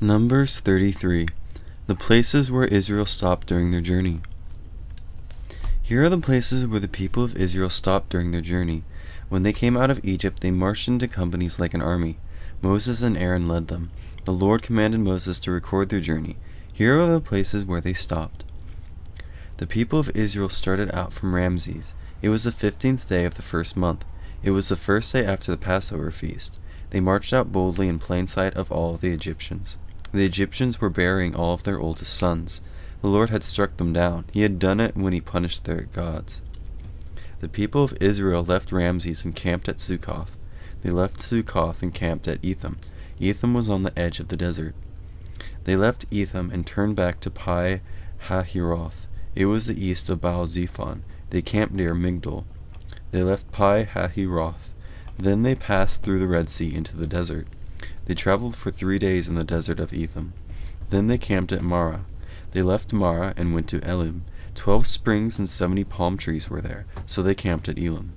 Numbers 33. The places where Israel stopped during their journey. Here are the places where the people of Israel stopped during their journey. When they came out of Egypt, they marched into companies like an army. Moses and Aaron led them. The Lord commanded Moses to record their journey. Here are the places where they stopped. The people of Israel started out from Ramses. It was the 15th day of the first month. It was the first day after the Passover feast. They marched out boldly in plain sight of all the Egyptians. The Egyptians were burying all of their oldest sons. The Lord had struck them down. He had done it when he punished their gods. The people of Israel left Ramses and camped at Succoth. They left Succoth and camped at Etham. Etham was on the edge of the desert. They left Etham and turned back to Pi Hahiroth. It was the east of Baal-zephon. They camped near Migdol. They left Pi Hahiroth. Then they passed through the Red Sea into the desert. They traveled for 3 days in the desert of Etham. Then they camped at Marah. They left Marah and went to Elim. 12 springs and 70 palm trees were there, so they camped at Elim.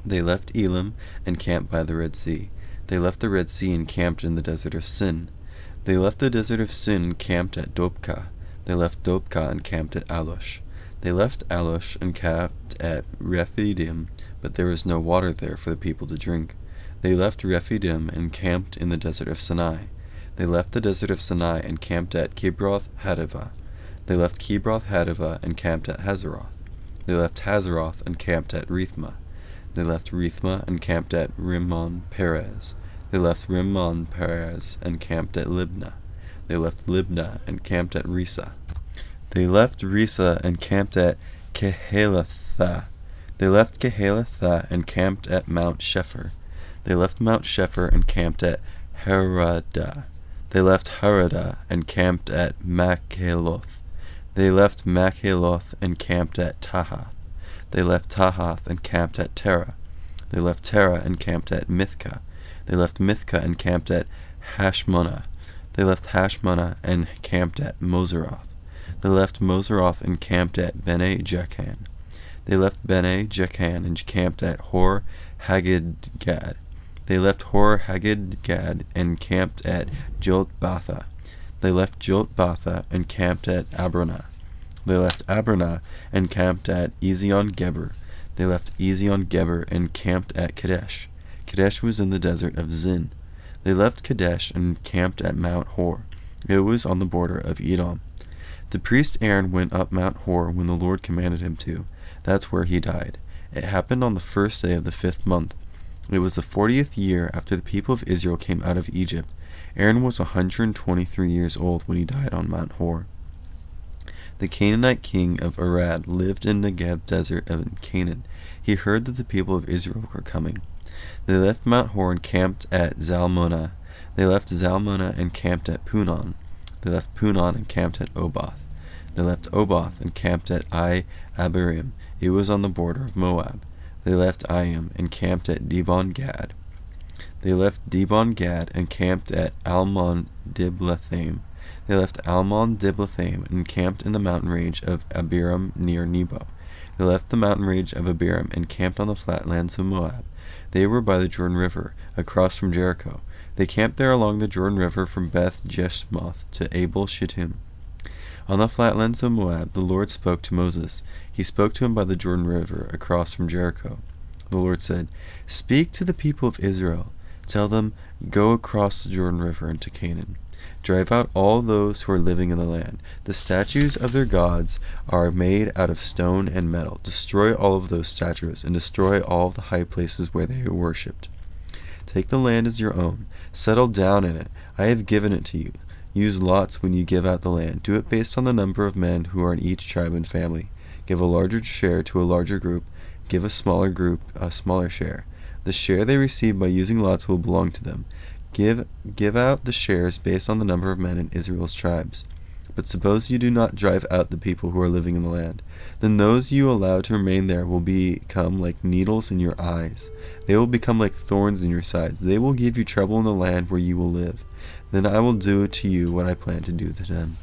They left Elim and camped by the Red Sea. They left the Red Sea and camped in the desert of Sin. They left the desert of Sin and camped at Dopka. They left Dopka and camped at Alush. They left Alush and camped at Rephidim, but there was no water there for the people to drink. They left Rephidim and camped in the desert of Sinai. They left the desert of Sinai and camped at Kibroth Hattaavah. They left Kibroth Hattaavah and camped at Hazeroth. They left Hazeroth and camped at Rithmah. They left Rithmah and camped at Rimmon Perez. They left Rimmon Perez and camped at Libnah. They left Libnah and camped at Risa. They left Risa and camped at Kehelathah. They left Kehelathah and camped at Mount Shepher. They left Mount Shepher and camped at Haradah. They left Haradah and camped at Makheloth. They left Makheloth and camped at Tahath. They left Tahath and camped at Terah. They left Terah and camped at Mithkah. They left Mithkah and camped at Hashmonah. They left Hashmonah and camped at Moseroth. They left Moseroth and camped at Bene Jaakan. They left Bene Jaakan and camped at Hor Haggidgad. They left Hor Haggidgad and camped at Jotbatha. They left Jotbatha and camped at Abronah. They left Abronah and camped at Ezion-Geber. They left Ezion-Geber and camped at Kadesh. Kadesh was in the desert of Zin. They left Kadesh and camped at Mount Hor. It was on the border of Edom. The priest Aaron went up Mount Hor when the Lord commanded him to. That's where he died. It happened on the first day of the 5th month. It was the 40th year after the people of Israel came out of Egypt. Aaron was 123 years old when he died on Mount Hor. The Canaanite king of Arad lived in Negeb desert of Canaan. He heard that the people of Israel were coming. They left Mount Hor and camped at Zalmonah. They left Zalmonah and camped at Punon. They left Punon and camped at Oboth. They left Oboth and camped at Abiram. It was on the border of Moab. They left Iam and camped at Dibon-Gad. They left Dibon-Gad and camped at Almon-Diblathaim. They left Almon-Diblathaim and camped in the mountain range of Abiram near Nebo. They left the mountain range of Abiram and camped on the flatlands of Moab. They were by the Jordan River, across from Jericho. They camped there along the Jordan River from Beth-Jeshmoth to Abel-Shittim. On the flatlands of Moab, the Lord spoke to Moses. He spoke to him by the Jordan River, across from Jericho. The Lord said, "Speak to the people of Israel. Tell them, go across the Jordan River into Canaan. Drive out all those who are living in the land. The statues of their gods are made out of stone and metal. Destroy all of those statues, and destroy all of the high places where they are worshipped. Take the land as your own. Settle down in it. I have given it to you. Use lots when you give out the land. Do it based on the number of men who are in each tribe and family. Give a larger share to a larger group. Give a smaller group a smaller share. The share they receive by using lots will belong to them. Give out the shares based on the number of men in Israel's tribes. But suppose you do not drive out the people who are living in the land. Then those you allow to remain there will become like needles in your eyes. They will become like thorns in your sides. They will give you trouble in the land where you will live. Then I will do to you what I plan to do to them."